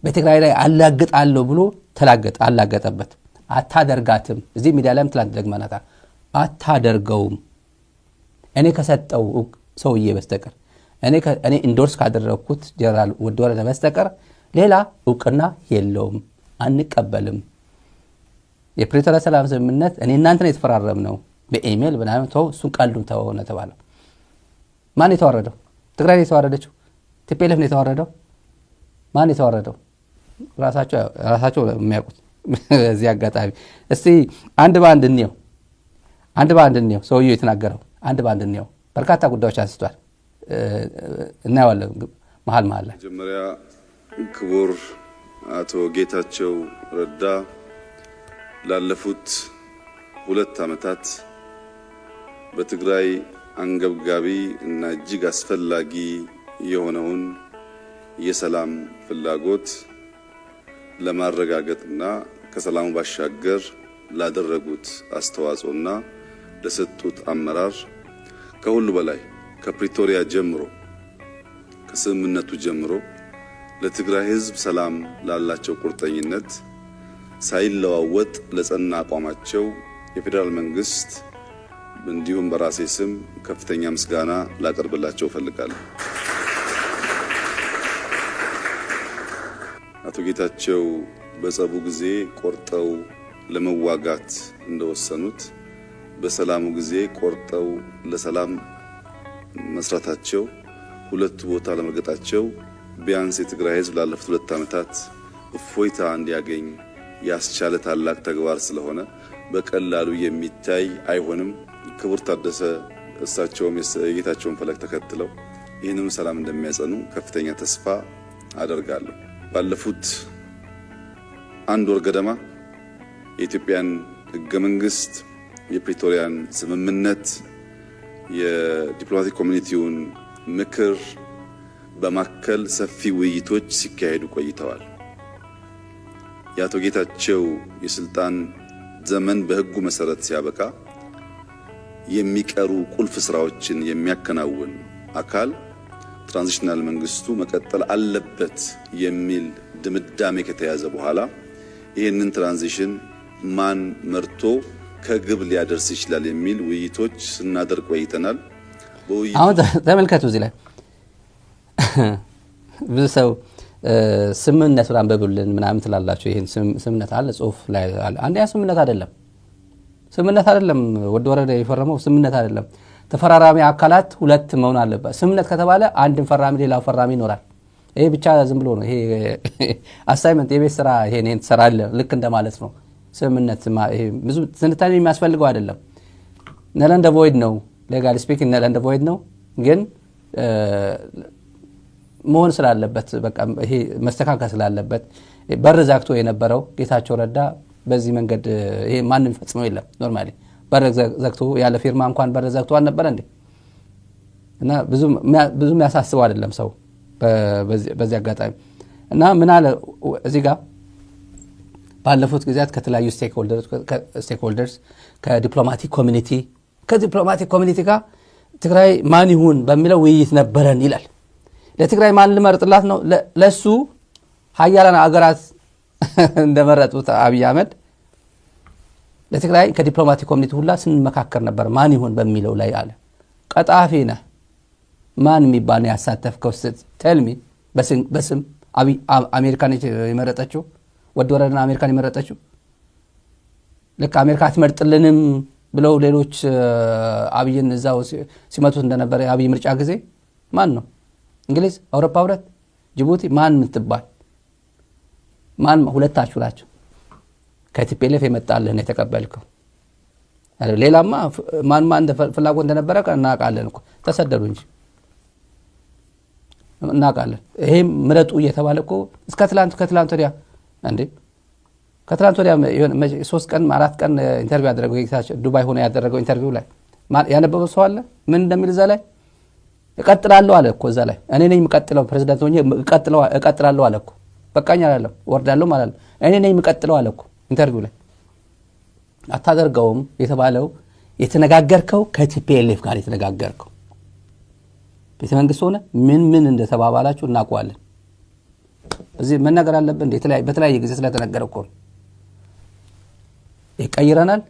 በትግራይ ላይ አላግጣለሁ ብሎ አላገጠበት። አታደርጋትም። እዚህ ሚዲያ ላይም ትላንት ደግመናታ አታደርገውም። እኔ ከሰጠው ሰውዬ በስተቀር እኔ ኢንዶርስ ካደረኩት ጀነራል ወድወረደ በስተቀር ሌላ እውቅና የለውም። አንቀበልም። የፕሪቶሪያ ሰላም ስምምነት እኔ እናንተ ነው የተፈራረምነው በኢሜል ምናምን ተው እሱን ቀልዱን ተወነ ተባለ። ማን የተዋረደው? ትግራይ ነው የተዋረደችው? ቲፒኤልኤፍ ነው የተዋረደው? ማን የተዋረደው? ራሳቸው የሚያውቁት። እዚህ አጋጣሚ እስቲ አንድ ባንድ እንየው ሰውዬው የተናገረው አንድ ባንድ እንየው። በርካታ ጉዳዮች አንስቷል። እናየዋለን መሀል ላይ። መጀመሪያ ክቡር አቶ ጌታቸው ረዳ ላለፉት 2 ዓመታት በትግራይ አንገብጋቢ እና እጅግ አስፈላጊ የሆነውን የሰላም ፍላጎት ለማረጋገጥና ከሰላሙ ባሻገር ላደረጉት አስተዋጽኦና ለሰጡት አመራር ከሁሉ በላይ ከፕሪቶሪያ ጀምሮ ከስምምነቱ ጀምሮ ለትግራይ ሕዝብ ሰላም ላላቸው ቁርጠኝነት ሳይለዋወጥ ለጸና አቋማቸው የፌደራል መንግስት እንዲሁም በራሴ ስም ከፍተኛ ምስጋና ላቀርብላቸው ፈልጋለሁ። አቶ ጌታቸው በጸቡ ጊዜ ቆርጠው ለመዋጋት እንደወሰኑት በሰላሙ ጊዜ ቆርጠው ለሰላም መስራታቸው ሁለቱ ቦታ ለመርገጣቸው ቢያንስ የትግራይ ሕዝብ ላለፉት 2 ዓመታት እፎይታ እንዲያገኝ ያስቻለ ታላቅ ተግባር ስለሆነ በቀላሉ የሚታይ አይሆንም። ክቡር ታደሰ እሳቸውም የጌታቸውን ፈለግ ተከትለው ይህንን ሰላም እንደሚያጸኑ ከፍተኛ ተስፋ አደርጋለሁ። ባለፉት 1 ወር ገደማ የኢትዮጵያን ሕገ መንግስት፣ የፕሪቶሪያን ስምምነት፣ የዲፕሎማቲክ ኮሚኒቲውን ምክር በማከል ሰፊ ውይይቶች ሲካሄዱ ቆይተዋል። የአቶ ጌታቸው የስልጣን ዘመን በህጉ መሰረት ሲያበቃ የሚቀሩ ቁልፍ ስራዎችን የሚያከናውን አካል ትራንዚሽናል መንግስቱ መቀጠል አለበት የሚል ድምዳሜ ከተያዘ በኋላ ይህንን ትራንዚሽን ማን መርቶ ከግብ ሊያደርስ ይችላል የሚል ውይይቶች ስናደርግ ቆይተናል። አሁን ተመልከቱ። እዚህ ላይ ብዙ ሰው ስምምነቱን አንብቡልን ምናምን ትላላችሁ። ይሄን ስምምነት አለ ጽሁፍ ላይ አለ። አንዴ ስምምነት አይደለም ወድወረደ የፈረመው ስምምነት አይደለም። ተፈራራሚ አካላት 2 መሆን አለበት። ስምምነት ከተባለ አንድን ፈራሚ ሌላው ፈራሚ ይኖራል። ይሄ ብቻ ዝም ብሎ ነው። ይሄ አሳይመንት የቤት ስራ ይሄን ትሰራለህ ልክ እንደማለት ነው። ስምምነት ይሄ ብዙ ትንታኔ የሚያስፈልገው አይደለም። ነል ኤንድ ቮይድ ነው። ሌጋሊ ስፒኪንግ ነል ኤንድ ቮይድ ነው። ግን መሆን ስላለበት በቃ ይሄ መስተካከል ስላለበት በር ዘግቶ የነበረው ጌታቸው ረዳ በዚህ መንገድ ይሄ ማንም ፈጽሞ የለም። ኖርማሊ በር ዘግቶ ያለ ፊርማ እንኳን በር ዘግቶ አልነበረ እንዴ? እና ብዙ የሚያሳስበው አይደለም ሰው በዚህ አጋጣሚ። እና ምን አለ እዚህ ጋር ባለፉት ጊዜያት ከተለያዩ ስቴክሆልደርስ ከዲፕሎማቲክ ኮሚኒቲ ጋር ትግራይ ማን ይሁን በሚለው ውይይት ነበረን ይላል። ለትግራይ ማን ልመርጥላት ነው? ለሱ ሀያላን አገራት እንደመረጡት አብይ አህመድ ለትግራይ ከዲፕሎማቲክ ኮሚኒቲ ሁላ ስንመካከር ነበር ማን ይሁን በሚለው ላይ አለ። ቀጣፊ ነህ። ማን የሚባል ነው ያሳተፍከው? ቴልሚ በስም አሜሪካን የመረጠችው ወድወረደና አሜሪካን የመረጠችው ልክ አሜሪካ አትመርጥልንም ብለው ሌሎች አብይን እዛው ሲመቱት እንደነበረ የአብይ ምርጫ ጊዜ ማን ነው? እንግሊዝ፣ አውሮፓ ህብረት፣ ጅቡቲ ማን ምትባል ማን? ሁለታችሁ ናቸው። ከቲፒኤልኤፍ የመጣልህን የተቀበልከው። ሌላማ ማን እንደ ፍላጎት እንደነበረ እናውቃለን እኮ ተሰደዱ እንጂ እናውቃለን። ይሄም ምረጡ እየተባለ እኮ እስከ ከትላንት ወዲያ እንዴ ከትላንት ወዲያ 3 ቀን 4 ቀን ኢንተርቪው ያደረገው ዱባይ ሆነ ያደረገው ኢንተርቪው ላይ ያነበበው ሰው አለ? ምን እንደሚል እዛ ላይ እቀጥላለሁ አለ እኮ። እዛ ላይ እኔ ነኝ የምቀጥለው ፕሬዝዳንት ሆኜ እቀጥላለሁ አለ እኮ። በቃኝ አላለም፣ ወርዳለሁ ማለት ነው። እኔ ነኝ የምቀጥለው አለ እኮ ኢንተርቪው ላይ። አታደርገውም የተባለው የተነጋገርከው ከቲፒኤልኤፍ ጋር የተነጋገርከው ቤተ መንግስት ሆነ ምን እንደተባባላችሁ እናውቀዋለን። እዚህ መናገር አለብን በተለያየ ጊዜ ስለተነገረ እኮ ይቀይረናል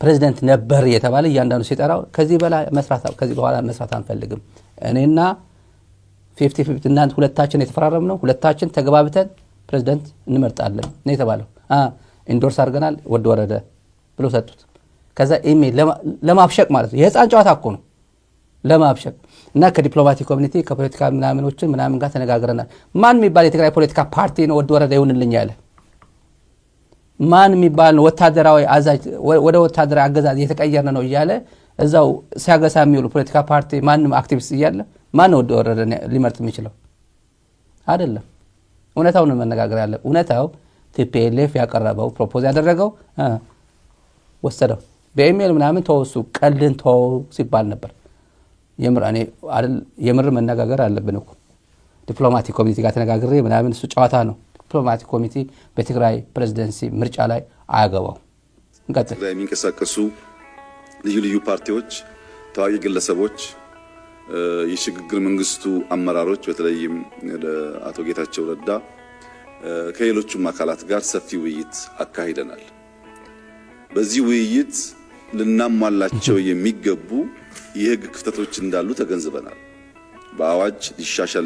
ፕሬዝዳንት ነበር የተባለ እያንዳንዱ ሲጠራው ከዚህ በኋላ መስራት አንፈልግም እኔና 50-50 እናንተ ሁለታችን የተፈራረምነው ሁለታችን ተገባብተን ፕሬዝዳንት እንመርጣለን ነው የተባለው ኢንዶርስ አድርገናል ወረደ ብሎ ሰጡት ከዛ ኢሜል ለማብሸቅ ማለት ነው የህፃን ጨዋታ እኮ ነው ለማብሸቅ እና ከዲፕሎማቲክ ኮሚኒቲ ከፖለቲካ ምናምን ጋር ተነጋግረናል ማን የሚባል የትግራይ ፖለቲካ ፓርቲ ነው ወረደ ይሁንልኝ ያለ ማን የሚባል ወታደራዊ አዛዥ ወደ ወታደራዊ አገዛዝ የተቀየረ ነው ይያለ እዛው ሲያገሳ የሚውሉ ፖለቲካ ፓርቲ ማንም አክቲቪስት ይያለ ማን ነው ወረደ ሊመርጥ የሚችለው አይደለም እውነታው ነው መነጋገር ያለ እውነታው ቲፒኤልኤፍ ያቀረበው ፕሮፖዝ ያደረገው ወሰደው በኢሜል ምናምን ተወሱ ቀልን ተው ሲባል ነበር የምር መነጋገር አለብን እኮ ዲፕሎማቲክ ኮሚኒቲ ጋር ተነጋግሬ ምናምን እሱ ጨዋታ ነው ዲፕሎማቲክ ኮሚቴ በትግራይ ፕሬዝዳንሲ ምርጫ ላይ አያገባው እንቀጥል የሚንቀሳቀሱ ልዩ ፓርቲዎች ታዋቂ ግለሰቦች የሽግግር መንግስቱ አመራሮች በተለይም አቶ ጌታቸው ረዳ ከሌሎችም አካላት ጋር ሰፊ ውይይት አካሂደናል በዚህ ውይይት ልናሟላቸው የህግ ክፍተቶች እንዳሉ ተገንዝበናል በአዋጅ ሊሻሻል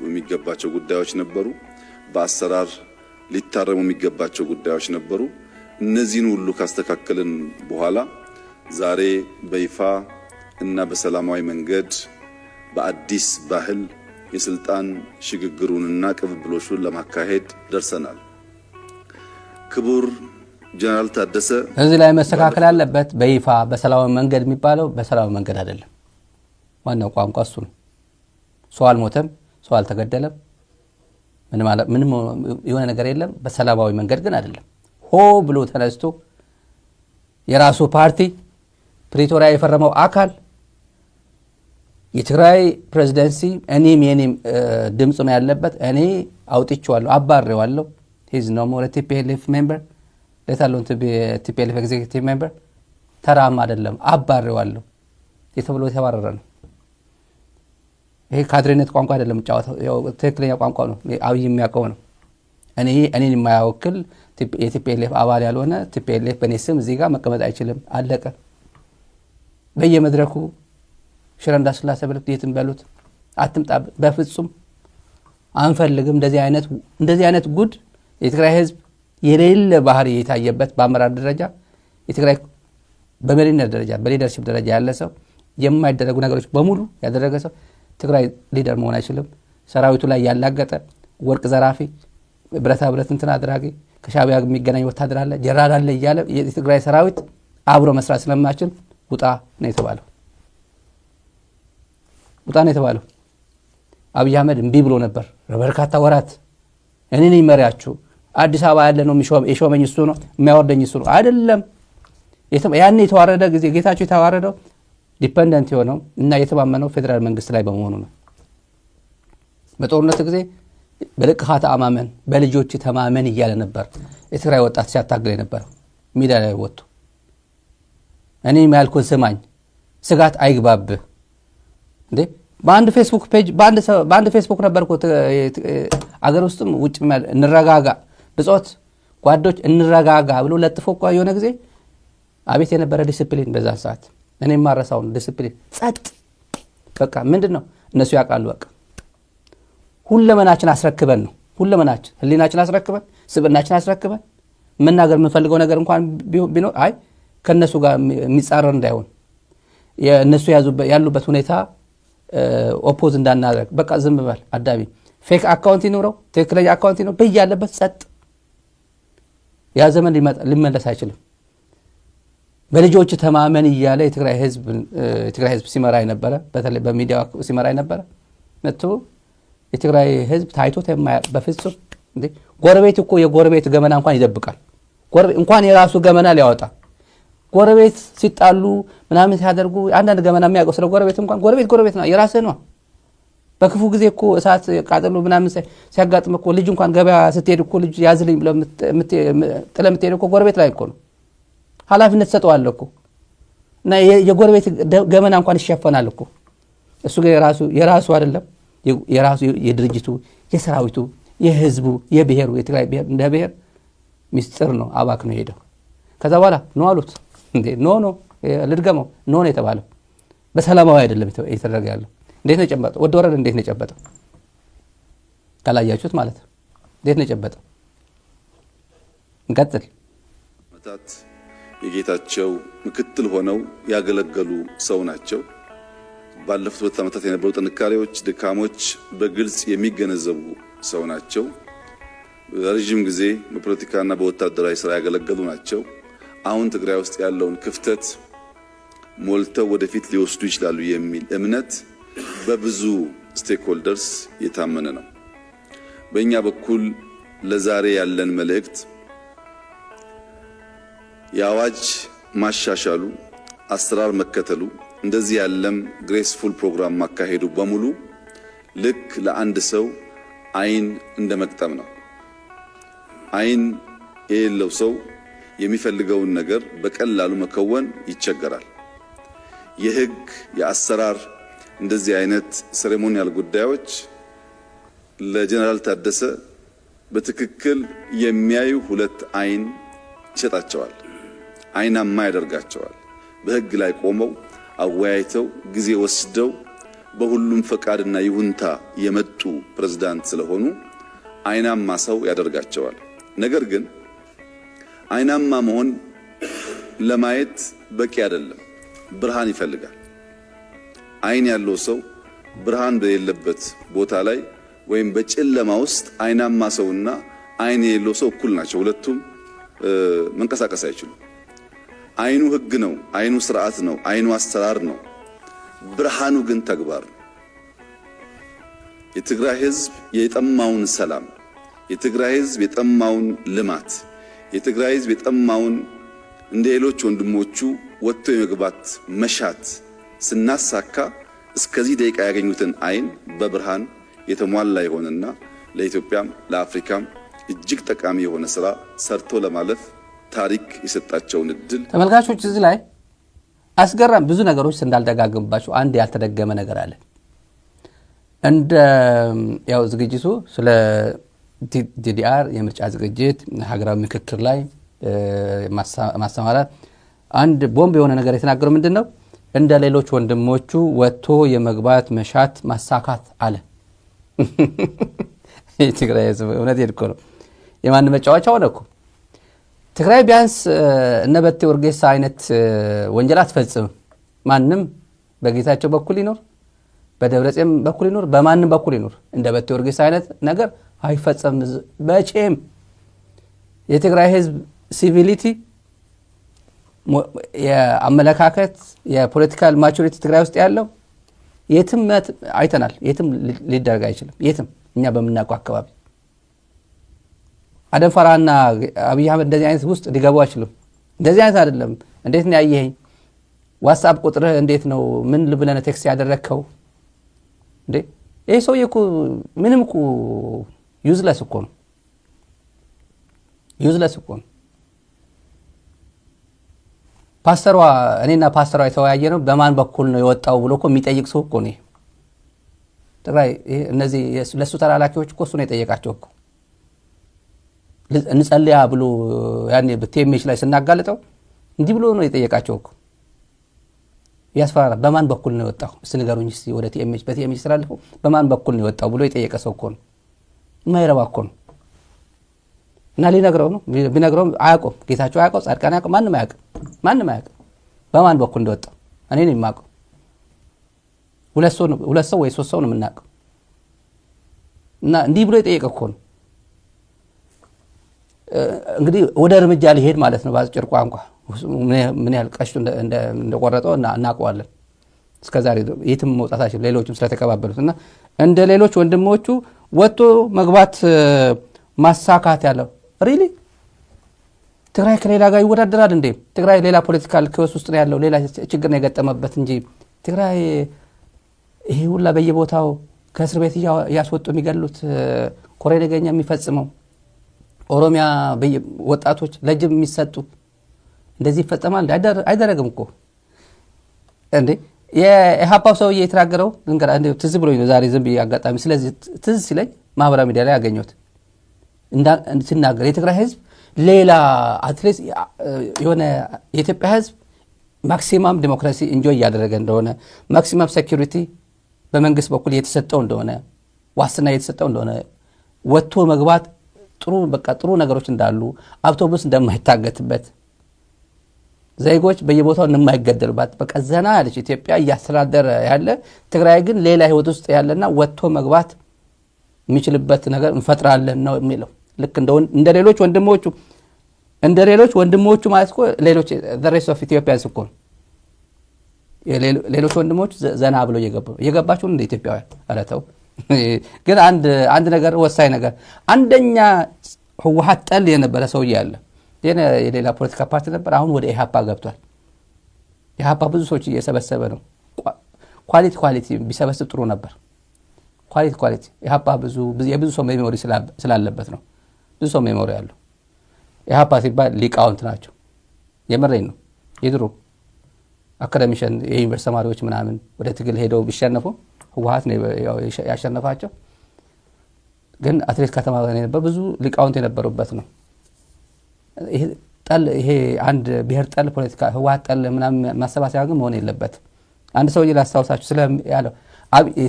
የሚገባቸው ጉዳዮች ነበሩ በአሰራር ሊታረሙ የሚገባቸው ጉዳዮች ነበሩ እነዚህን ሁሉ ካስተካከልን በኋላ ዛሬ በይፋ እና በሰላማዊ መንገድ በአዲስ ባህል የስልጣን ሽግግሩንና ቅብብሎሹን ለማካሄድ ደርሰናል ክቡር ጀነራል ታደሰ እዚህ ላይ መስተካከል ያለበት በይፋ በሰላማዊ መንገድ የሚባለው በሰላማዊ መንገድ አይደለም ዋናው ቋንቋ እሱ ነው ሰው አልሞተም ሰው አልተገደለም ምንም የሆነ ነገር የለም በሰላማዊ መንገድ ግን አይደለም ሆ ብሎ ተነስቶ የራሱ ፓርቲ ፕሪቶሪያ የፈረመው አካል የትግራይ ፕሬዝዳንሲ እኔም ድምጽ ነው ያለበት እኔ አውጥቼዋለሁ አባሬዋለሁ ሂዝ ኖ ሞር ቲፒኤልኤፍ ሜምበር ለታሎን ቲፒኤልኤፍ ኤግዜኪቲቭ ሜምበር ተራም አይደለም አባሬዋለሁ የተብሎ ተባረረ ነው ይሄ ካድሬነት ቋንቋ አይደለም ጫዋታው ትክክለኛ ቋንቋ ነው አብይ የሚያውቀው ነው እኔን የማያወክል የቲፒኤልኤፍ አባል ያልሆነ ቲፒኤልኤፍ በኔ ስም እዚህ ጋር መቀመጥ አይችልም አለቀ በየመድረኩ ሽረንዳ ስላሴ በሉት የትም በሉት አትምጣ በፍጹም አንፈልግም እንደዚህ አይነት ጉድ የትግራይ ህዝብ የሌለ ባህሪ የታየበት በአመራር ደረጃ የትግራይ በመሪነት ደረጃ በሊደርሺፕ ደረጃ ያለ ሰው የማይደረጉ ነገሮች በሙሉ ያደረገ ሰው ትግራይ ሊደር መሆን አይችልም ሰራዊቱ ላይ ያላገጠ ወርቅ ዘራፊ ብረታ ብረት እንትን አድራጊ ከሻቢያ የሚገናኝ ወታደር አለ ጀነራል አለ እያለ የትግራይ ሰራዊት አብሮ መስራት ስለማይችል ውጣ ነው የተባለው አብይ አህመድ እምቢ ብሎ ነበር በርካታ ወራት እኔ ነኝ መሪያችሁ አዲስ አበባ ያለ ነው የሾመኝ እሱ ነው የሚያወርደኝ እሱ ነው አይደለም ያኔ የተዋረደ ጊዜ ጌታቸው የተዋረደው ዲፔንደንት የሆነው እና የተማመነው ፌደራል መንግስት ላይ በመሆኑ ነው በጦርነት ጊዜ በልቅሃት አማመን በልጆች ተማመን እያለ ነበር የትግራይ ወጣት ሲያታግል ነበር ሚዲያ ላይ ወጥቶ እኔ ማልኩን ስማኝ ስጋት አይግባብህ እንዴ በአንድ ፌስቡክ ፔጅ በአንድ ፌስቡክ ነበርኩ አገር ውስጥም ውጭ እንረጋጋ ብጾት ጓዶች እንረጋጋ ብሎ ለጥፎ የሆነ ጊዜ አቤት የነበረ ዲሲፕሊን በዛ ሰዓት እኔ ማረሳውን ዲሲፕሊን ጸጥ በቃ ምንድነው እነሱ ያውቃሉ በቃ ሁለመናችን አስረክበን ነው ሁለመናችን ህሊናችን አስረክበን ስብናችን አስረክበን መናገር የምንፈልገው ነገር እንኳን ቢኖር አይ ከነሱ ጋር የሚጻረር እንዳይሆን የነሱ ያሉበት ሁኔታ ኦፖዝ እንዳናደርግ በቃ ዝም በል አዳቢ ፌክ አካውንት ይኖረው ትክክለኛ አካውንት ነው በያለበት ጸጥ ያ ዘመን ሊመለስ አይችልም በልጆች ተማመን ይያለ የትግራይ ህዝብ ሲመራ የነበረ በተለይ በሚዲያ ሲመራ የነበረ መጥቶ የትግራይ ህዝብ ታይቶት በፍጹም እንዴ ጎረቤት እኮ የጎረቤት ገመና እንኳን ይደብቃል እንኳን የራሱ ገመና ሊያወጣ ጎረቤት ሲጣሉ ምናምን ሲያደርጉ አንዳንድ ገመና የሚያውቀው ስለ ጎረቤት እንኳን ጎረቤት ነው የራስህ ነው በክፉ ጊዜ እኮ እሳት ቃጠሎ ምናምን ሲያጋጥም እኮ ልጅ እንኳን ገበያ ስትሄድ እኮ ልጅ ያዝልኝ ብለ ጥለምትሄድ እኮ ጎረቤት ላይ እኮ ነው ኃላፊነት ሰጠዋል እኮ እና የጎረቤት ገመና እንኳን ይሸፈናል እኮ እሱ የራሱ አይደለም የራሱ የድርጅቱ የሰራዊቱ የህዝቡ የብሔሩ የትግራይ ብሔር እንደ ብሔር ሚስጥር ነው አባክ ነው ሄደው ከዛ በኋላ ነው አሉት እንዴ ኖ ልድገመው ኖ ነው የተባለው በሰላማዊ አይደለም የተደረገ ያለው እንዴት ነው ጨበጠው ወደ ወረደ እንዴት ነው ጨበጠው ካላያችሁት ማለት ነው እንዴት ነው ጨበጠው እንቀጥል መታት የጌታቸው ምክትል ሆነው ያገለገሉ ሰው ናቸው ባለፉት 2 ዓመታት የነበሩ ጥንካሬዎች ድካሞች በግልጽ የሚገነዘቡ ሰው ናቸው ረጅም ጊዜ በፖለቲካና በወታደራዊ ስራ ያገለገሉ ናቸው አሁን ትግራይ ውስጥ ያለውን ክፍተት ሞልተው ወደፊት ሊወስዱ ይችላሉ የሚል እምነት በብዙ ስቴክሆልደርስ የታመነ ነው በእኛ በኩል ለዛሬ ያለን መልእክት የአዋጅ ማሻሻሉ አሰራር መከተሉ እንደዚህ ያለም ግሬስፉል ፕሮግራም ማካሄዱ በሙሉ ልክ ለአንድ ሰው አይን እንደመቅጠም ነው አይን የሌለው ሰው የሚፈልገውን ነገር በቀላሉ መከወን ይቸገራል የህግ የአሰራር እንደዚህ አይነት ሴሬሞኒያል ጉዳዮች ለጀነራል ታደሰ በትክክል የሚያዩ 2 አይን ይሰጣቸዋል አይናማ ያደርጋቸዋል በህግ ላይ ቆመው አወያይተው ጊዜ ወስደው በሁሉም ፈቃድና ይሁንታ የመጡ ፕሬዝዳንት ስለሆኑ አይናማ ሰው ያደርጋቸዋል ነገር ግን አይናማ መሆን ለማየት በቂ አይደለም ብርሃን ይፈልጋል አይን ያለው ሰው ብርሃን በሌለበት ቦታ ላይ ወይም በጨለማ ውስጥ አይናማ ሰውና አይን የሌለው ሰው እኩል ናቸው ሁለቱም መንቀሳቀስ አይችሉም አይኑ ህግ ነው አይኑ ስርዓት ነው አይኑ አሰራር ነው ብርሃኑ ግን ተግባር ነው የትግራይ ህዝብ የጠማውን ሰላም የትግራይ ህዝብ የጠማውን ልማት የትግራይ ህዝብ የጠማውን እንደ ሌሎች ወንድሞቹ ወጥቶ የመግባት መሻት ስናሳካ እስከዚህ ደቂቃ ያገኙትን አይን በብርሃን የተሟላ ይሆንና ለኢትዮጵያም ለአፍሪካም እጅግ ጠቃሚ የሆነ ስራ ሰርቶ ለማለፍ ታሪክ የሰጣቸውን እድል ተመልካቾች እዚህ ላይ አስገራም ብዙ ነገሮች እንዳልደጋግምባቸው አንድ ያልተደገመ ነገር አለ እንደ ያው ዝግጅቱ ስለ ዲዲአር የምርጫ ዝግጅት ሀገራዊ ምክክር ላይ ማስተማራት አንድ ቦምብ የሆነ ነገር የተናገረው ምንድነው እንደ ሌሎች ወንድሞቹ ወጥቶ የመግባት መሻት ማሳካት አለ ትግራይ ህዝብ እውነት ይልኮ ነው የማን መጫወቻ ሆነ እኮ ትግራይ ቢያንስ እነበቴ ወርጌሳ አይነት ወንጀል አትፈጽም ማንንም በጌታቸው በኩል ይኖር በደብረጽዮን በኩል ይኖር በማንም በኩል ይኖር እንደበቴ ወርጌሳ አይነት ነገር አይፈጸም በቼም የትግራይ ህዝብ ሲቪሊቲ የአመለካከት የፖለቲካል ማቹሪቲ ትግራይ ውስጥ ያለው የትም አይተናል የትም ሊደረግ አይችልም የትም እኛ በመናቀው አካባቢ አደም ፈራና አብይ አህመድ እንደዚህ አይነት ውስጥ ሊገቡ አይችሉም እንደዚህ አይነት አይደለም እንዴት ነው ያየኸኝ ዋትስአፕ ቁጥርህ እንዴት ነው ምን ልብለነ ቴክስት ያደረከው እንዴ ይሄ ሰውዬ እኮ ምንም እኮ ዩዝለስ እኮ ነው ፓስተሯ እኔና ፓስተሯ የተወያየ ነው በማን በኩል ነው የወጣው ብሎ እኮ የሚጠይቅ ሰው እኮ ነው ትግራይ እነዚህ ለሱ ተላላኪዎች እኮ እሱ ነው የጠየቃቸው እኮ እንጸልያ ብሎ ያኔ በቲኤምኤች ላይ ስናጋልጠው እንዲህ ብሎ ነው የጠየቃቸው እኮ ያስፈራራ በማን በኩል ነው የወጣው እስንገሩኝ እስቲ ወደ ቲኤምኤች በቲኤምኤች ስላልፈው በማን በኩል ነው የወጣው ብሎ የጠየቀ ሰው እኮ ነው የማይረባ እኮ ነው እና ሊነግረው ነው ቢነግረው አያውቀው ጌታቸው አያውቀው ጻድቃን አያውቀው ማንም አያውቀው በማን በኩል እንደወጣው እኔ ነኝ የማውቀው ሁለት ሰው ወይ 3 ሰው ነው የምናውቀው እና እንዲህ ብሎ የጠየቀ እኮ ነው እንግዲህ ወደ እርምጃ ሊሄድ ማለት ነው ባጭር ቋንቋ ምን ያህል ቀሽቱ እንደቆረጠው እናውቀዋለን እስከዛሬ የትም መውጣታቸው ሌሎችም ስለተቀባበሉትና እንደ ሌሎች ወንድሞቹ ወጥቶ መግባት ማሳካት ያለው ሪሊ ትግራይ ከሌላ ጋር ይወዳደራል እንዴ ትግራይ ሌላ ፖለቲካል ክስ ውስጥ ነው ያለው ሌላ ችግር ነው የገጠመበት እንጂ ትግራይ ይሄ ሁላ በየቦታው ከእስር ቤት ያስወጡ የሚገሉት ኮሬ ነገኛ የሚፈጽመው ኦሮሚያ ወጣቶች ለጅብ የሚሰጡ እንደዚህ ይፈጸማል አይደረግም እኮ እንዴ የኢሃፓው ሰውዬ የተናገረው እንግራ እንዴ ትዝ ብሎኝ ነው ዛሬ ዝም ብዬ አጋጣሚ ስለዚህ ትዝ ሲለኝ ማህበራዊ ሚዲያ ላይ ያገኘሁት ሲናገር የትግራይ ህዝብ ሌላ አትሊስት የሆነ የኢትዮጵያ ህዝብ ማክሲማም ዲሞክራሲ ኢንጆይ እያደረገ እንደሆነ ማክሲማም ሴኩሪቲ በመንግስት በኩል እየተሰጠው እንደሆነ ዋስትና እየተሰጠው እንደሆነ ወጥቶ መግባት ጥሩ ነገሮች እንዳሉ አውቶቡስ እንደማይታገትበት ዜጎች በየቦታው እንደማይገደሉባት በቃ ዘና ያለች ኢትዮጵያ እያስተዳደረ ያለ ትግራይ ግን ሌላ ህይወት ውስጥ ያለና ወጥቶ መግባት የሚችልበት ነገር እንፈጥራለን ነው የሚለው። ልክ እንደ ሌሎች ወንድሞቹ ማለት እኮ ሌሎች the rest of Ethiopians እኮ ሌሎች ወንድሞች ዘና ብሎ እየገባቸው እንደ ኢትዮጵያውያን አላተው። ግን አንድ ነገር ወሳኝ ነገር አንደኛ ህወሓት ጠል የነበረ ሰውዬ አለ። የሌላ ፖለቲካ ፓርቲ ነበር፣ አሁን ወደ ኢህአፓ ገብቷል። ኢህአፓ ብዙ ሰዎች እየሰበሰበ ነው። ኳሊቲ ቢሰበስብ ጥሩ ነበር። ኳሊቲ ኢህአፓ የብዙ ሰው ሜሞሪ ስላለበት ነው። ብዙ ሰው ሜሞሪ ያለው ኢህአፓ ሲባል ሊቃውንት ናቸው። የመረኝ ነው። የድሮ አካዳሚሽን የዩኒቨርሲቲ ተማሪዎች ምናምን ወደ ትግል ሄደው ቢሸነፉ ህወሓት ነው ያሸነፋቸው። ግን አትሌት ከተማ ነበር ብዙ ሊቃውንት የነበሩበት ነው። ይሄ አንድ ብሔር ጠል ፖለቲካ ህወሓት ጠል ምናምን ማሰባሰቢያ ግን መሆን የለበት። አንድ ሰውዬ ላስታውሳችሁ ያለው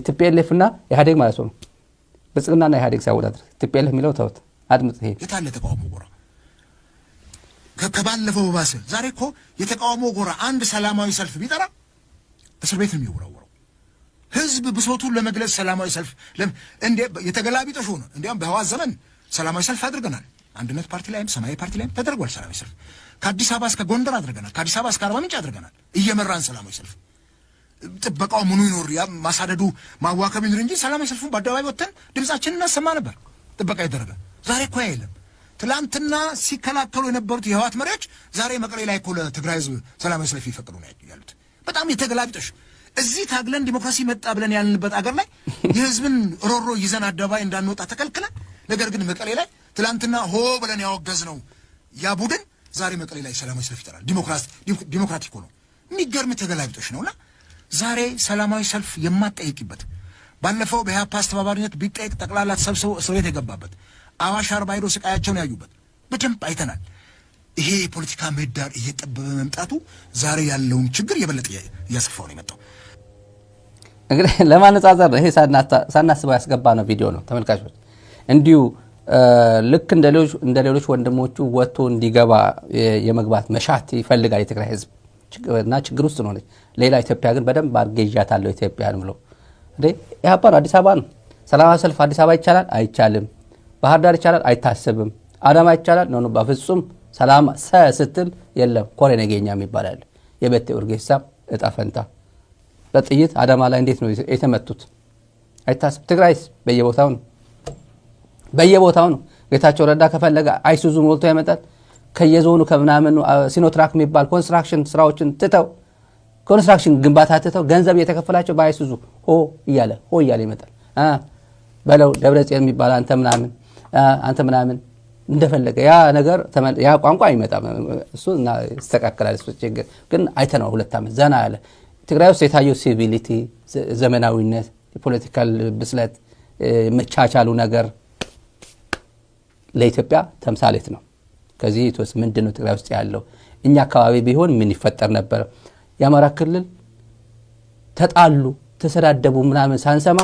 ቲፒኤልኤፍ እና ኢህአዴግ ማለት ነው። ብልጽግናና ኢህአዴግ ሲያወዳድር ቲፒኤልኤፍ የሚለው ተውት፣ አድምጥ። ይሄ የታለ ተቃውሞ ጎራ ከባለፈው ባሰ። ዛሬ እኮ የተቃውሞ ጎራ አንድ ሰላማዊ ሰልፍ ቢጠራ እስር ቤት ነው የሚወረወረው። ህዝብ ብሶቱን ለመግለጽ ሰላማዊ ሰልፍ እንዴ የተገላቢጦሽ ሆነ። እንዲያውም በህወሓት ዘመን ሰላማዊ ሰልፍ አድርገናል። አንድነት ፓርቲ ላይም ሰማያዊ ፓርቲ ላይም ተደርጓል ሰላማዊ ሰልፍ። ከአዲስ አበባ እስከ ጎንደር አድርገናል። ከአዲስ አበባ እስከ አርባ ምንጭ አድርገናል። እየመራን ሰላማዊ ሰልፍ ጥበቃው ምኑ ይኖር ያ ማሳደዱ ማዋከብ ይኖር እንጂ ሰላማዊ ሰልፉን በአደባባይ ወጥተን ድምጻችንን እናሰማ ነበር። ጥበቃ ይደረገ። ዛሬ እኮ የለም። ትላንትና ሲከላከሉ የነበሩት የህወሓት መሪዎች ዛሬ መቀሌ ላይ እኮ ለትግራይ ህዝብ ሰላማዊ ሰልፍ ይፈቅዱ ነው ያሉት። በጣም የተገላቢጦሽ። እዚህ ታግለን ዲሞክራሲ መጣ ብለን ያልንበት አገር ላይ የህዝብን ሮሮ ይዘን አደባባይ እንዳንወጣ ተከልክለን፣ ነገር ግን መቀሌ ላይ ትላንትና ሆ ብለን ያወገዝነው ያ ቡድን ዛሬ መቀሌ ላይ ሰላማዊ ሰልፍ ይጠራል። ዲሞክራቲክ ነው። የሚገርም ተገላቢጦሽ ነውና ዛሬ ሰላማዊ ሰልፍ የማትጠይቅበት ባለፈው በኢህአፓ አስተባባሪነት ቢጠይቅ ጠቅላላ ተሰብስቦ እስር ቤት የገባበት አዋሽ አርባ ሄዶ ስቃያቸውን ያዩበት በደንብ አይተናል። ይሄ የፖለቲካ ምህዳር እየጠበበ መምጣቱ ዛሬ ያለውን ችግር የበለጠ እያሰፋው ነው የመጣው። እንግዲህ ለማነጻጸር ይሄ ሳናስበው ያስገባ ነው ቪዲዮ ነው ተመልካቾች። እንዲሁ ልክ እንደ ሌሎች ወንድሞቹ ወጥቶ እንዲገባ የመግባት መሻት ይፈልጋል የትግራይ ህዝብ እና ችግር ውስጥ ነው። ሌላ ኢትዮጵያ ግን በደንብ አርገጃታለሁ ኢትዮጵያን ብሎ ኢህአፓ ነው። አዲስ አበባ ነው ሰላማዊ ሰልፍ አዲስ አበባ ይቻላል አይቻልም? ባህር ዳር ይቻላል አይታሰብም? አዳማ ይቻላል ነው በፍጹም ሰላም ስትል የለም ኮሬ ነገኛ የሚባላል የበቴ ኡርጌሳ እጣ ፈንታ በጥይት አዳማ ላይ እንዴት ነው የተመቱት? አይታሰብ። ትግራይስ በየቦታው ነው። ጌታቸው ረዳ ከፈለገ አይሱዙ ሞልቶ ያመጣል። ከየዞኑ ከምናምን ሲኖትራክ የሚባል ኮንስትራክሽን ስራዎችን ትተው ኮንስትራክሽን ግንባታ ትተው ገንዘብ እየተከፈላቸው በአይሱዙ ሆ እያለ ይመጣል። በለው ደብረጽዮን የሚባል አንተ ምናምን እንደፈለገ ያ ነገር ያ ቋንቋ አይመጣም። እሱ እና ይስተካከላል። እሱ ችግር ግን አይተነው 2 ዓመት ዘና ያለ ትግራይ ውስጥ የታየው ሲቪሊቲ፣ ዘመናዊነት፣ የፖለቲካል ብስለት፣ መቻቻሉ ነገር ለኢትዮጵያ ተምሳሌት ነው። ከዚህ ኢትዮስ ምንድነው ትግራይ ውስጥ ያለው? እኛ አካባቢ ቢሆን ምን ይፈጠር ነበር? የአማራ ክልል ተጣሉ፣ ተሰዳደቡ ምናምን ሳንሰማ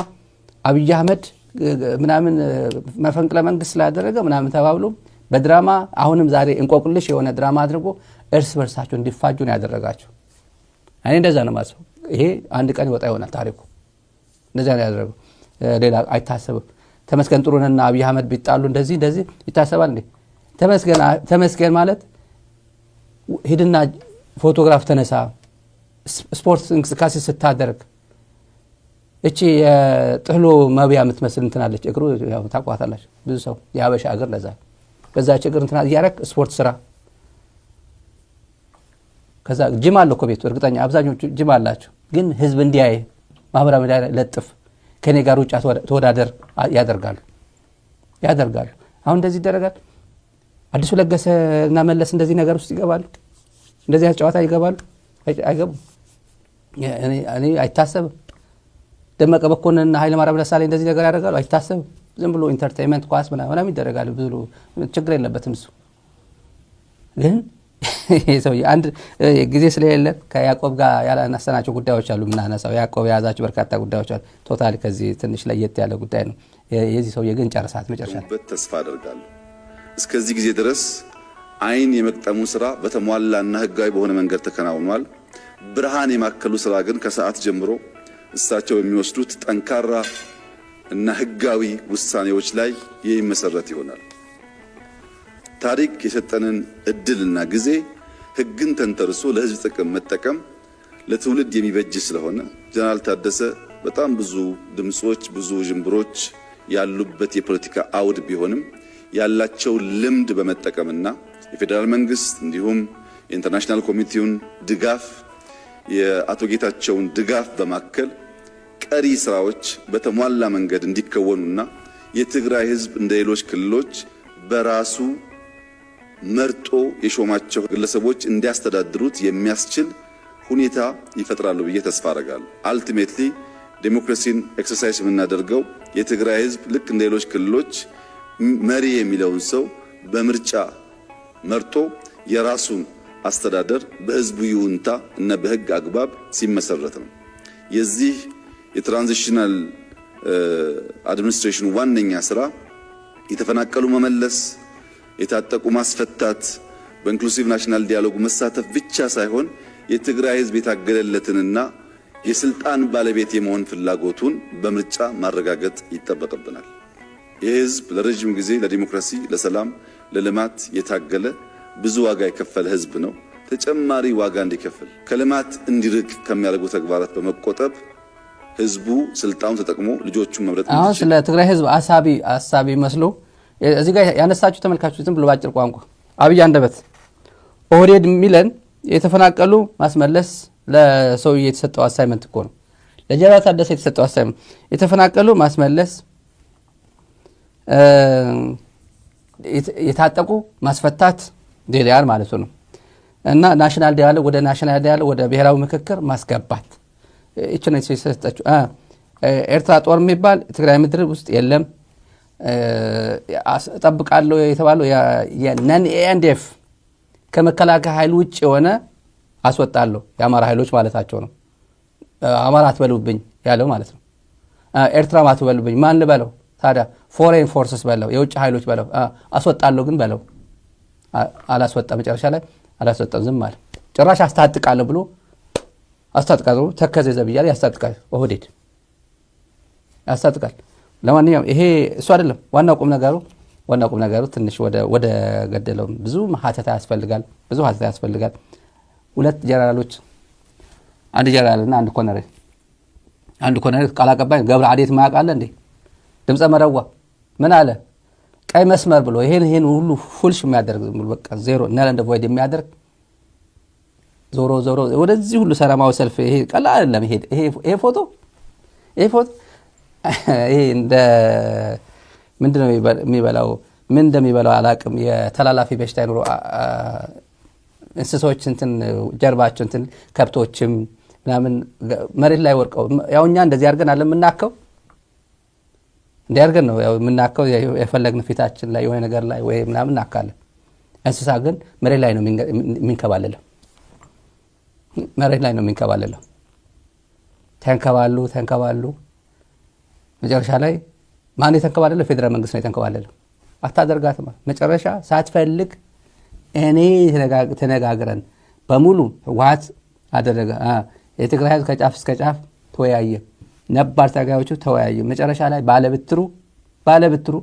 አብይ አህመድ ምናምን መፈንቅለ መንግስት ስላደረገ ምናምን ተባብሎ በድራማ አሁንም ዛሬ እንቆቅልሽ የሆነ ድራማ አድርጎ እርስ በርሳቸው እንዲፋጁ ነው ያደረጋቸው። እኔ እንደዛ ነው ማለት ነው። ይሄ አንድ ቀን ይወጣ ይሆናል ታሪኩ። እንደዛ ነው ያደረገው። ሌላ አይታሰብም። ተመስገን ጥሩነህና አብይ አህመድ ቢጣሉ እንደዚህ ይታሰባል እንዴ? ተመስገን ማለት ሂድና ፎቶግራፍ ተነሳ፣ ስፖርት እንቅስቃሴ ስታደርግ እቺ የጥህሎ መብያ የምትመስል እንትናለች እግሩ ያው ታቋታላችሁ ብዙ ሰው የሀበሻ እግር ለዛ በዛች እግር እንትና እያረክ ስፖርት ስራ። ከዛ ጂም አለ እኮ ቤቱ እርግጠኛ አብዛኞቹ ጂም አላቸው። ግን ህዝብ እንዲያይ ማህበራዊ ሚዲያ ለጥፍ ከኔ ጋር ውጫ ተወዳደር ያደርጋሉ። አሁን እንደዚህ ይደረጋል። አዲሱ ለገሰ እና መለስ እንደዚህ ነገር ውስጥ ይገባሉ? እንደዚህ ጨዋታ ይገባሉ? አይገቡም። እኔ አይታሰብም። ደመቀ መኮንንና ኃይለ ማርያም ደሳለኝ እንደዚህ ነገር ያደርጋሉ? አይታሰብም። ዝም ብሎ ኢንተርቴይንመንት ኳስ ምናምን ይደረጋል ብዙ ችግር የለበትም እሱ ግን ሰው አንድ ጊዜ ስለሌለ ከያዕቆብ ጋር ያላነሳናቸው ጉዳዮች አሉ ምናነሳው ያዕቆብ ያዛቸው በርካታ ጉዳዮች አሉ ቶታሊ ከዚህ ትንሽ ለየት ያለ ጉዳይ ነው የዚህ ሰው የግን ጨርሳት መጨረሻ ተስፋ አደርጋለሁ እስከዚህ ጊዜ ድረስ አይን የመቅጠሙ ስራ በተሟላና ህጋዊ በሆነ መንገድ ተከናውኗል ብርሃን የማከሉ ስራ ግን ከሰዓት ጀምሮ እሳቸው የሚወስዱት ጠንካራ እና ህጋዊ ውሳኔዎች ላይ የሚመሰረት ይሆናል ታሪክ የሰጠንን እድልና ጊዜ ህግን ተንተርሶ ለህዝብ ጥቅም መጠቀም ለትውልድ የሚበጅ ስለሆነ ጀነራል ታደሰ በጣም ብዙ ድምጾች ብዙ ጅምብሮች ያሉበት የፖለቲካ አውድ ቢሆንም ያላቸው ልምድ በመጠቀምና የፌደራል መንግስት እንዲሁም የኢንተርናሽናል ኮሚቴውን ድጋፍ የአቶ ጌታቸውን ድጋፍ በማከል ቀሪ ስራዎች በተሟላ መንገድ እንዲከወኑና የትግራይ ህዝብ እንደ ሌሎች ክልሎች በራሱ መርጦ የሾማቸው ግለሰቦች እንዲያስተዳድሩት የሚያስችል ሁኔታ ይፈጥራሉ ብዬ ተስፋ አደርጋለሁ አልቲሜትሊ ዴሞክራሲን ኤክሰርሳይዝ የምናደርገው የትግራይ ህዝብ ልክ እንደ ሌሎች ክልሎች መሪ የሚለውን ሰው በምርጫ መርጦ የራሱን አስተዳደር በህዝቡ ይሁንታ እና በህግ አግባብ ሲመሰረት ነው የዚህ የትራንዚሽናል አድሚኒስትሬሽን ዋነኛ ስራ የተፈናቀሉ መመለስ የታጠቁ ማስፈታት በኢንክሉሲቭ ናሽናል ዲያሎግ መሳተፍ ብቻ ሳይሆን የትግራይ ህዝብ የታገለለትንና የስልጣን ባለቤት የመሆን ፍላጎቱን በምርጫ ማረጋገጥ ይጠበቅብናል የህዝብ ለረጅም ጊዜ ለዲሞክራሲ ለሰላም ለልማት የታገለ ብዙ ዋጋ የከፈለ ህዝብ ነው ተጨማሪ ዋጋ እንዲከፍል ከልማት እንዲርቅ ከሚያደርጉ ተግባራት በመቆጠብ ህዝቡ ስልጣኑን ተጠቅሞ ልጆቹን መምረጥ አሁን ስለ ትግራይ ህዝብ አሳቢ መስሎ እዚህ ጋር ያነሳችሁ ተመልካቾች ዝም ብሎ ባጭር ቋንቋ አብይ አንደበት ኦህዴድ ሚለን የተፈናቀሉ ማስመለስ ለሰው የተሰጠው አሳይመንት እኮ ነው ለጀነራል ታደሰ የተሰጠው አሳይመንት የተፈናቀሉ ማስመለስ የታጠቁ ማስፈታት ዲያር ማለት ነው እና ናሽናል ዲያሎግ ወደ ናሽናል ዲያሎግ ወደ ብሔራዊ ምክክር ማስገባት እቺ ነው የተሰጠችው ኤርትራ ጦር የሚባል ትግራይ ምድር ውስጥ የለም ተጠብቃለሁ የተባለው የነን ኤንዲኤፍ ከመከላከያ ኃይል ውጭ የሆነ አስወጣለሁ የአማራ ኃይሎች ማለታቸው ነው አማራ አትበሉብኝ ያለው ማለት ነው ኤርትራ አትበሉብኝ ማን ልበለው ታዲያ ፎሬን ፎርስስ በለው የውጭ ኃይሎች በለው አስወጣለሁ ግን በለው አላስወጣ መጨረሻ ላይ አላስወጣም ዝም አለ ጭራሽ አስታጥቃለሁ ብሎ አስታጥቃለሁ ተከዘ ዘብያለ ያስታጥቃል ኦህዴድ ያስታጥቃል ለማንኛውም ይሄ እሱ አይደለም ዋናው ቁም ነገሩ ትንሽ ወደ ገደለው ብዙ ሀተታ ያስፈልጋል ሁለት ጀነራሎች አንድ ጀነራልና አንድ ኮሎኔል ቃል አቀባይ ገብረ አዴት ማያውቃለ እንዴ ድምፀ መረዋ ምን አለ ቀይ መስመር ብሎ ይሄን ሁሉ ፉልሽ የሚያደርግ ዝም ብሎ በቃ ዜሮ ነል እንደ ቮይድ የሚያደርግ ዞሮ ወደዚህ ሁሉ ሰላማዊ ሰልፍ ይሄ ቀላል አይደለም ይሄ ፎቶ ይሄ እንደ ምንድነው የሚበላው ምን እንደሚበላው አላቅም የተላላፊ በሽታ ይኖር እንስሶች እንትን ጀርባቸው እንትን ከብቶችም ምናምን መሬት ላይ ወርቀው ያውኛ እንደዚህ አድርገን አለምናከው እንዲያርገን ነው ያው የምናከው የፈለግን ፊታችን ላይ የሆነ ነገር ላይ ወይ ምናምን እናካለን እንስሳ ግን መሬት ላይ ነው የሚንከባለለው ተንከባሉ መጨረሻ መጨረሻ ላይ ማን የተንከባለለው? ፌደራል መንግስት ነው የተንከባለለው። አታደርጋትም መጨረሻ ሳትፈልግ እኔ ተነጋግረን በሙሉ ህወሓት አደረገ። የትግራይ ህዝብ ከጫፍ እስከ ጫፍ ተወያየ። ነባር ታጋዮቹ ተወያዩ። መጨረሻ ላይ ባለብትሩ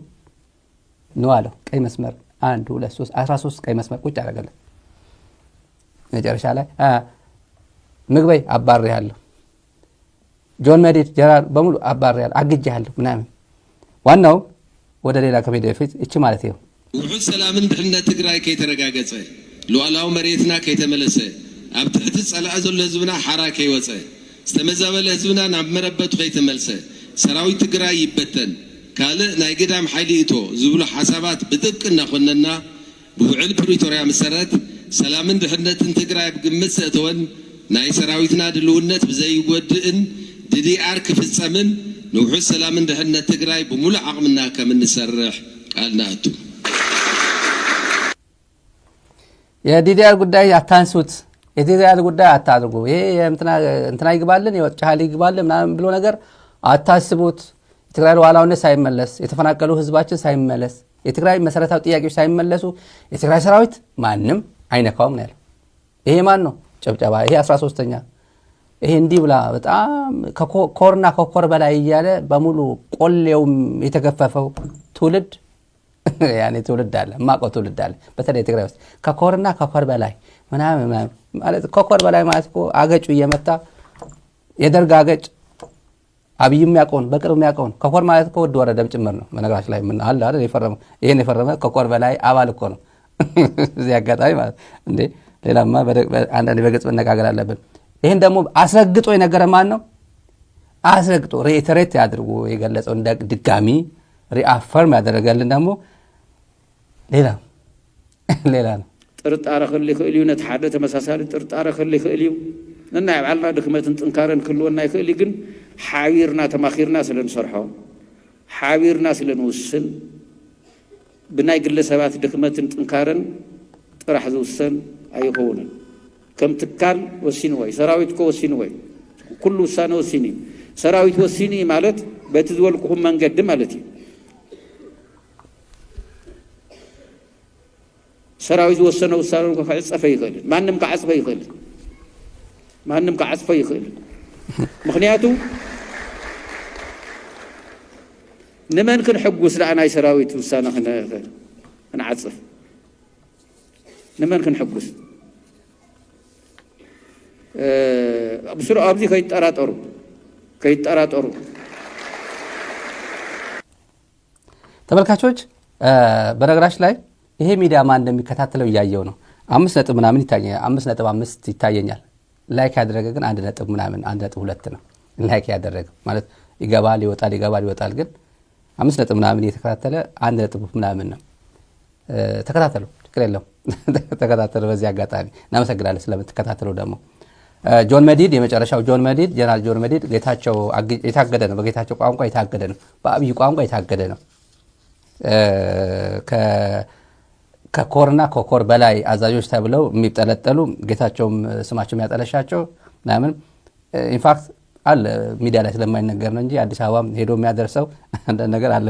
ነው አለው ቀይ መስመር 1 2 3 13 ቀይ መስመር ቁጭ አደረገለት። መጨረሻ ላይ ምግበይ አባርያለሁ፣ ጆን መዲድ ጀራር በሙሉ አባርያለሁ፣ አግጃለሁ ምናምን። ዋናው ወደ ሌላ ከመሄድ በፊት እቺ ማለት ነው ውሑድ ሰላምን ድሕነት ትግራይ ከይተረጋገጸ ሉዓላዊ መሬትና ከይተመለሰ ኣብ ትሕቲ ጸላእ ዘሎ ህዝብና ሓራ ከይወፀ ዝተመዛበለ ህዝብና ናብ መረበቱ ከይተመልሰ ሰራዊት ትግራይ ይበተን ካልእ ናይ ገዳም ሓይሊ እቶ ዝብሉ ሓሳባት ብጥብቅ እናኾነና ብውዕል ፕሪቶርያ መሰረት ሰላምን ድሕነትን ትግራይ ብግምት ዘእተወን ናይ ሰራዊትና ድልውነት ብዘይጎድእን ዲዲአር ክፍጸምን ንውሑስ ሰላምን ድሕነት ትግራይ ብሙሉእ ዓቕምና ከም እንሰርሕ ቃልና ኣቱ። የዲዲአር ጉዳይ አታንሱት፣ የዲዲአር ጉዳይ አታድርጉ፣ ይሄ እንትና ይግባልን የወጫሃል ይግባልን ምናምን ብሎ ነገር አታስቡት። የትግራይ ሉዓላዊነት ሳይመለስ፣ የተፈናቀሉ ህዝባችን ሳይመለስ፣ የትግራይ መሰረታዊ ጥያቄዎች ሳይመለሱ የትግራይ ሰራዊት ማንም አይነካውም ነው ያለው። ይሄ ማን ነው? ጨብጨባ። ይሄ 13ኛ ይሄ እንዲህ ብላ በጣም ኮርና ከኮር በላይ እያለ በሙሉ ቆሌውም የተገፈፈው ትውልድ ያኔ ትውልድ አለ፣ ማቀው ትውልድ አለ። በተለይ ትግራይ ውስጥ ከኮርና ከኮር በላይ ምናምን ማለት ከኮር በላይ ማለት እኮ አገጩ እየመታ የደርግ አገጭ አብይም ያቀውን በቅርብ ያቀውን ከኮር ማለት እኮ ወድ ወረደም ጭምር ነው። በነገራችን ላይ ምን አለ አይደል የፈረመው ይሄን የፈረመ ከኮር በላይ አባል እኮ ነው። እዚህ አጋጣሚ ማለት እንዴ ሌላማ አንዳንድ በግልጽ መነጋገር አለብን። ይሄን ደግሞ አስረግጦ የነገረ ማን ነው? አስረግጦ ሪኢተሬት ያድርጉ የገለጸው እንደ ድጋሚ ሪአፈርም ያደረገልን ደግሞ ሌላ ነው። ጥርጣረ ክሊ ክእልዩ ነቲ ሓደ ተመሳሳሊ ጥርጣረ ክሊ ክእልዩ ነናይ ባዕልና ድክመትን ጥንካረን ክህልወና ይክእል ግን ሓቢርና ተማኺርና ስለንሰርሖ ሓቢርና ስለንውስን ብናይ ግለሰባት ድክመትን ጥንካረን ጥራሕ ዝውሰን ኣይኸውንን። ከም ትካል ወሲኑ ወይ ሰራዊት ኮ ወሲኑ ወይ ኩሉ ውሳነ ወሲኒ ሰራዊት ወሲኒ ማለት በቲ ዝበልኩኹም መንገዲ ማለት እዩ። ሰራዊት ወሰነ ውሳነ ከዕፀፈ ይኽእል ማንም ከዓፅፈ ይኽእል ምክንያቱ ንመን ክንሕጉስ ደኣ ናይ ሰራዊት ውሳነ ክንዓፅፍ ንመን ክንሕጉስ? ብስሩ ኣብዚ ከይጠራጠሩ ተመልካቾች። በነገራችን ላይ ይሄ ሚዲያ ማን እንደሚከታተለው እያየው ነው። 5 ምናምን ይታየኛል፣ 5.5 ይታየኛል። ላይክ ያደረገ ግን 1 ምናምን 1.2 ነው። ላይክ ያደረገ ማለት ይገባል ይወጣል ግን 5 ምናምን እየተከታተለ 1 ምናምን ነው። ተከታተሉ፣ ችግር የለውም ተከታተሉ። በዚህ አጋጣሚ እናመሰግናለን ስለምትከታተሉ። ደግሞ ጆን መዲድ የመጨረሻው ጀነራል ጆን መዲድ ጌታቸው የታገደ ነው። በጌታቸው ቋንቋ የታገደ ነው። በአብይ ቋንቋ የታገደ ነው። ከኮርና ከኮር በላይ አዛዦች ተብለው የሚጠለጠሉ ጌታቸውም ስማቸው የሚያጠለሻቸው ምናምን ኢንፋክት አለ ሚዲያ ላይ ስለማይነገር ነው እንጂ አዲስ አበባም ሄዶ የሚያደርሰው አንድ ነገር አለ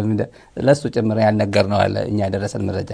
ለሱ ጭምር ያልነገር ነው አለ እኛ ያደረሰን መረጃ